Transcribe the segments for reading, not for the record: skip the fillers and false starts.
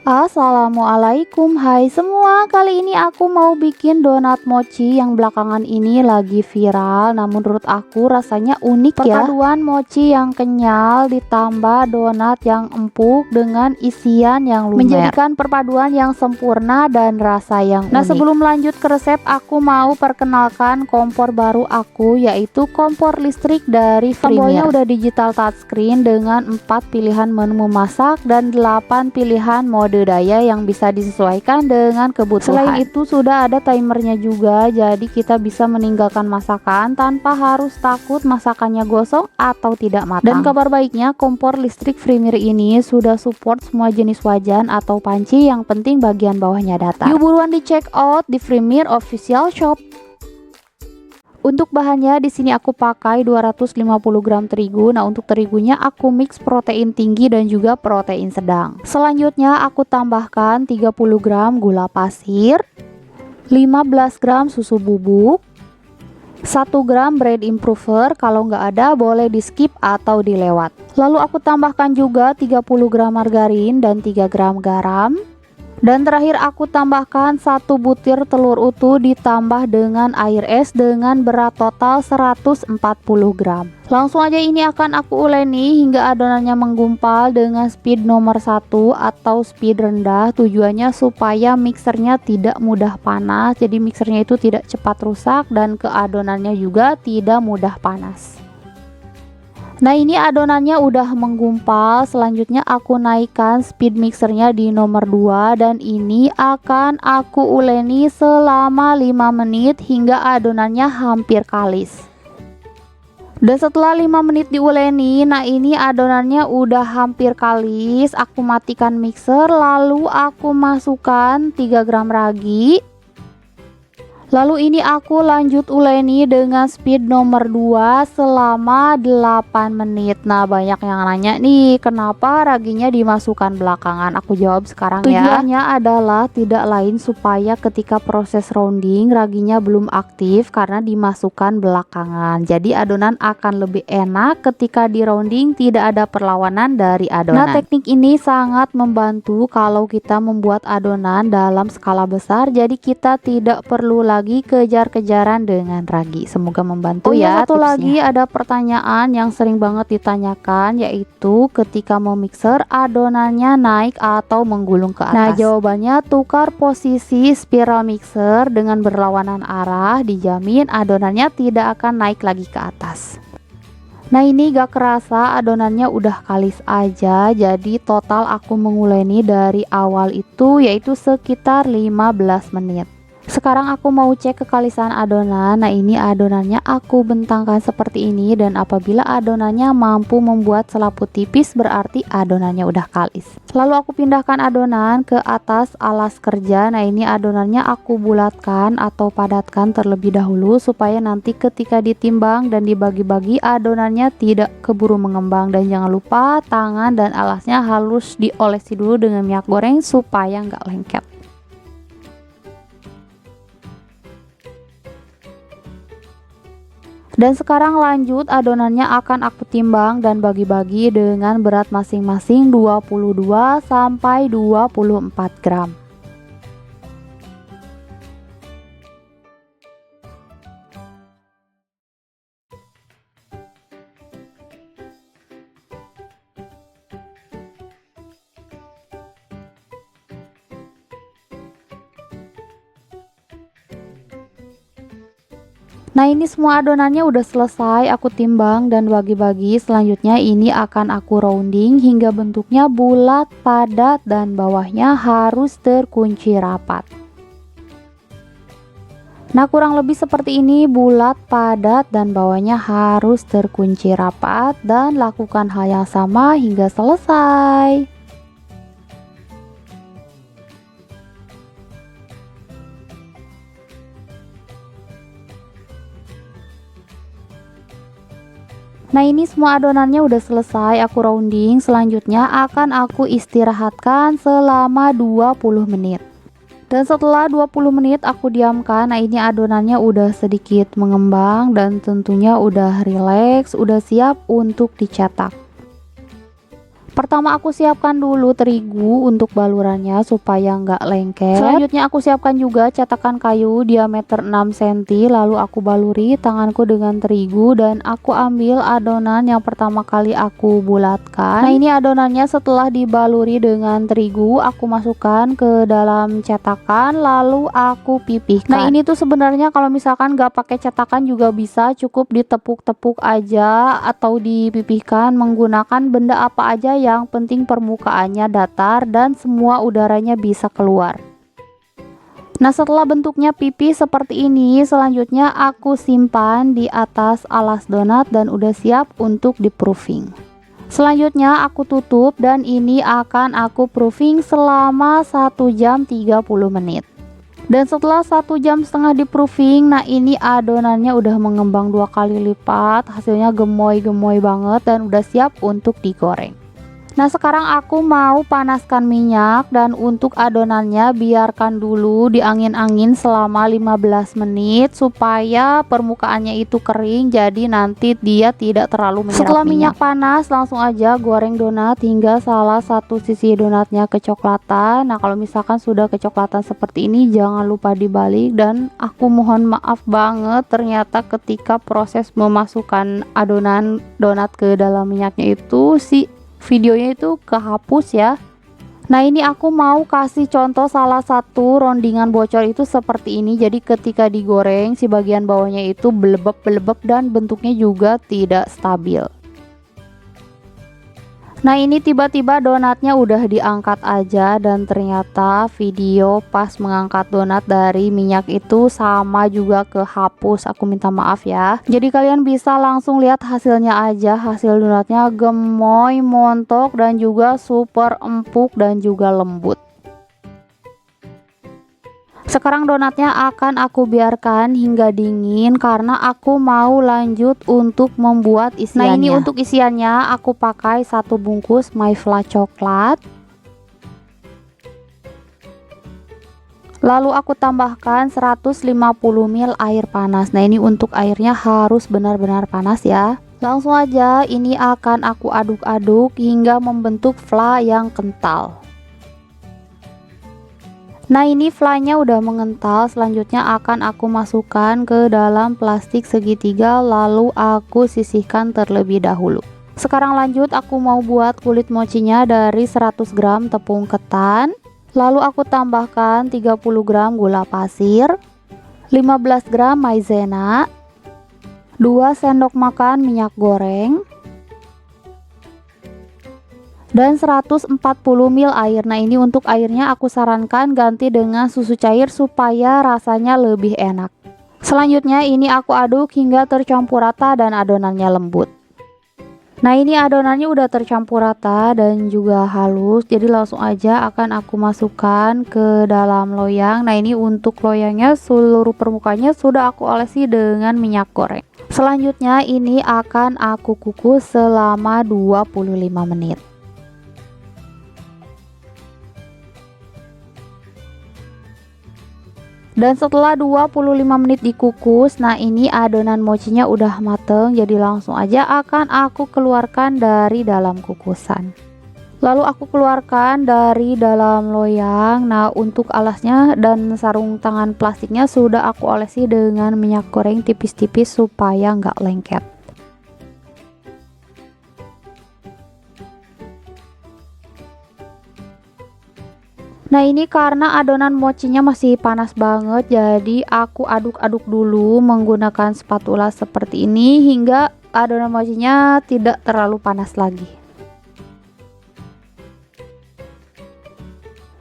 Assalamualaikum, hai semua. Kali ini aku mau bikin donat mochi yang belakangan ini lagi viral. Nah, menurut aku rasanya unik ya. Perpaduan mochi yang kenyal ditambah donat yang empuk dengan isian yang lumer, menjadikan perpaduan yang sempurna dan rasa yang unik. Nah, sebelum lanjut ke resep, aku mau perkenalkan kompor baru aku, yaitu kompor listrik dari Premier. Tombolnya udah digital touchscreen dengan 4 pilihan menu memasak dan 8 pilihan mode daya yang bisa disesuaikan dengan kebutuhan. Selain itu sudah ada timernya juga, jadi kita bisa meninggalkan masakan tanpa harus takut masakannya gosong atau tidak matang. Dan kabar baiknya, kompor listrik Premier ini sudah support semua jenis wajan atau panci, yang penting bagian bawahnya datar. Yuk buruan di check out di Premier official shop. Untuk bahannya di sini aku pakai 250 gram terigu. Nah, untuk terigunya aku mix protein tinggi dan juga protein sedang. Selanjutnya aku tambahkan 30 gram gula pasir, 15 gram susu bubuk, 1 gram bread improver, kalau nggak ada boleh di skip atau dilewat. Lalu aku tambahkan juga 30 gram margarin dan 3 gram garam. Dan terakhir aku tambahkan 1 butir telur utuh ditambah dengan air es dengan berat total 140 gram. Langsung aja ini akan aku uleni hingga adonannya menggumpal dengan speed nomor 1 atau speed rendah. Tujuannya supaya mixernya tidak mudah panas, jadi mixernya itu tidak cepat rusak dan ke adonannya juga tidak mudah panas. Nah, ini adonannya udah menggumpal. Selanjutnya aku naikkan speed mixernya di nomor 2 dan ini akan aku uleni selama 5 menit hingga adonannya hampir kalis. Dan setelah 5 menit diuleni, nah ini adonannya udah hampir kalis. Aku matikan mixer, lalu aku masukkan 3 gram ragi. Lalu ini aku lanjut uleni dengan speed nomor 2 selama 8 menit. Nah, banyak yang nanya nih, kenapa raginya dimasukkan belakangan? Aku jawab sekarang ya. Tujuannya adalah tidak lain supaya ketika proses rounding raginya belum aktif karena dimasukkan belakangan. Jadi adonan akan lebih enak ketika di rounding, tidak ada perlawanan dari adonan. Nah, teknik ini sangat membantu kalau kita membuat adonan dalam skala besar. Jadi kita tidak perlu lagi kejar-kejaran dengan ragi. Semoga membantu ya. Satu lagi ada pertanyaan yang sering banget ditanyakan, yaitu ketika mau mixer adonannya naik atau menggulung ke atas. Nah, jawabannya tukar posisi spiral mixer dengan berlawanan arah, dijamin adonannya tidak akan naik lagi ke atas. Nah, ini gak kerasa adonannya udah kalis aja. Jadi total aku menguleni dari awal itu yaitu sekitar 15 menit. Sekarang aku mau cek kekalisan adonan. Nah, ini adonannya aku bentangkan seperti ini, dan apabila adonannya mampu membuat selaput tipis berarti adonannya udah kalis. Lalu aku pindahkan adonan ke atas alas kerja. Nah, ini adonannya aku bulatkan atau padatkan terlebih dahulu supaya nanti ketika ditimbang dan dibagi-bagi adonannya tidak keburu mengembang. Dan jangan lupa tangan dan alasnya harus diolesi dulu dengan minyak goreng supaya nggak lengket. Dan sekarang lanjut, adonannya akan aku timbang dan bagi-bagi dengan berat masing-masing 22 sampai 24 gram. Nah, ini semua adonannya udah selesai aku timbang dan bagi-bagi. Selanjutnya ini akan aku rounding hingga bentuknya bulat, padat, dan bawahnya harus terkunci rapat. Nah, kurang lebih seperti ini, bulat, padat, dan bawahnya harus terkunci rapat. Dan lakukan hal yang sama hingga selesai. Nah, ini semua adonannya udah selesai aku rounding. Selanjutnya akan aku istirahatkan selama 20 menit. Dan setelah 20 menit aku diamkan. Nah, ini adonannya udah sedikit mengembang dan tentunya udah rileks, udah siap untuk dicetak. Pertama aku siapkan dulu terigu untuk balurannya supaya nggak lengket. Selanjutnya aku siapkan juga cetakan kayu diameter 6 cm. Lalu aku baluri tanganku dengan terigu dan aku ambil adonan yang pertama kali aku bulatkan. Nah ini adonannya setelah dibaluri dengan terigu aku masukkan ke dalam cetakan lalu aku pipihkan. Nah ini tuh sebenarnya kalau misalkan nggak pakai cetakan juga bisa, cukup ditepuk-tepuk aja atau dipipihkan menggunakan benda apa aja, yang penting permukaannya datar dan semua udaranya bisa keluar. Nah setelah bentuknya pipih seperti ini, selanjutnya aku simpan di atas alas donat dan udah siap untuk di proofing. Selanjutnya aku tutup dan ini akan aku proofing selama 1 jam 30 menit. Dan setelah 1,5 jam di proofing, nah ini adonannya udah mengembang 2 kali lipat, hasilnya gemoy-gemoy banget dan udah siap untuk digoreng. Nah sekarang aku mau panaskan minyak dan untuk adonannya biarkan dulu diangin-angin selama 15 menit supaya permukaannya itu kering, jadi nanti dia tidak terlalu menyerap minyak. Setelah minyak panas langsung aja goreng donat hingga salah satu sisi donatnya kecoklatan. Nah kalau misalkan sudah kecoklatan seperti ini jangan lupa dibalik, dan aku mohon maaf banget ternyata ketika proses memasukkan adonan donat ke dalam minyaknya itu videonya itu kehapus ya. Nah ini aku mau kasih contoh salah satu rondingan bocor itu seperti ini. Jadi ketika digoreng si bagian bawahnya itu belebeb dan bentuknya juga tidak stabil. Nah ini tiba-tiba donatnya udah diangkat aja dan ternyata video pas mengangkat donat dari minyak itu sama juga kehapus. Aku minta maaf ya. Jadi kalian bisa langsung lihat hasilnya aja. Hasil donatnya gemoy, montok dan juga super empuk dan juga lembut. Sekarang donatnya akan aku biarkan hingga dingin karena aku mau lanjut untuk membuat isiannya. Nah ini untuk isiannya aku pakai 1 bungkus Mayfla coklat. Lalu aku tambahkan 150 ml air panas. Nah ini untuk airnya harus benar-benar panas ya. Langsung aja ini akan aku aduk-aduk hingga membentuk fla yang kental. Nah ini flanya udah mengental, selanjutnya akan aku masukkan ke dalam plastik segitiga lalu aku sisihkan terlebih dahulu. Sekarang lanjut aku mau buat kulit mochinya dari 100 gram tepung ketan. Lalu aku tambahkan 30 gram gula pasir, 15 gram maizena, 2 sendok makan minyak goreng, dan 140 ml air. Nah ini untuk airnya aku sarankan ganti dengan susu cair supaya rasanya lebih enak. Selanjutnya ini aku aduk hingga tercampur rata dan adonannya lembut. Nah ini adonannya udah tercampur rata dan juga halus, jadi langsung aja akan aku masukkan ke dalam loyang. Nah ini untuk loyangnya seluruh permukaannya sudah aku olesi dengan minyak goreng. Selanjutnya ini akan aku kukus selama 25 menit. Dan setelah 25 menit dikukus, nah ini adonan mochinya udah mateng, jadi langsung aja akan aku keluarkan dari dalam kukusan. Lalu aku keluarkan dari dalam loyang. Nah untuk alasnya dan sarung tangan plastiknya sudah aku olesi dengan minyak goreng tipis-tipis supaya nggak lengket. Nah ini karena adonan mochinya masih panas banget, jadi aku aduk-aduk dulu menggunakan spatula seperti ini hingga adonan mochinya tidak terlalu panas lagi.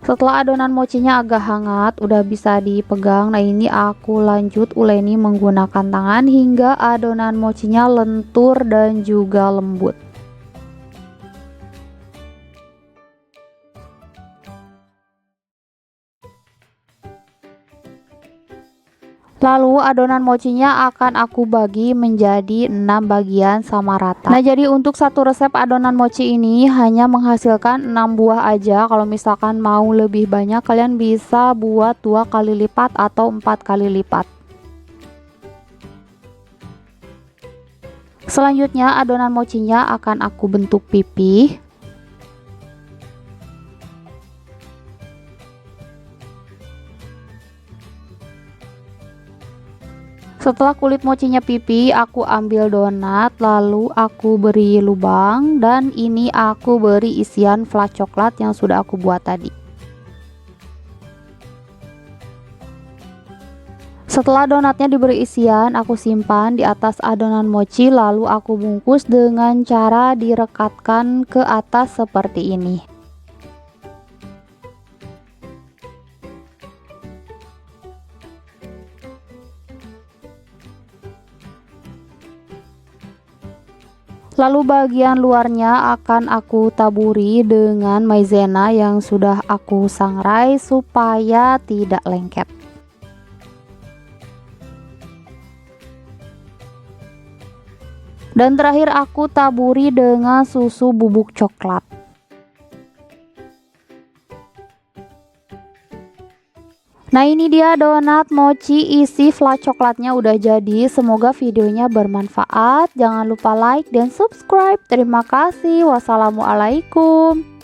Setelah adonan mochinya agak hangat, udah bisa dipegang. Nah ini aku lanjut uleni menggunakan tangan hingga adonan mochinya lentur dan juga lembut. Lalu adonan mochinya akan aku bagi menjadi 6 bagian sama rata. Nah jadi untuk satu resep adonan mochi ini hanya menghasilkan 6 buah aja. Kalau misalkan mau lebih banyak kalian bisa buat 2 kali lipat atau 4 kali lipat. Selanjutnya adonan mochinya akan aku bentuk pipih. Setelah kulit mochinya pipih, aku ambil donat, lalu aku beri lubang, dan ini aku beri isian flat coklat yang sudah aku buat tadi. Setelah donatnya diberi isian, aku simpan di atas adonan mochi, lalu aku bungkus dengan cara direkatkan ke atas seperti ini. Lalu bagian luarnya akan aku taburi dengan maizena yang sudah aku sangrai supaya tidak lengket. Dan terakhir aku taburi dengan susu bubuk coklat. Nah, ini dia donat mochi isi flat coklatnya udah jadi. Semoga videonya bermanfaat. Jangan lupa like dan subscribe. Terima kasih. Wassalamualaikum.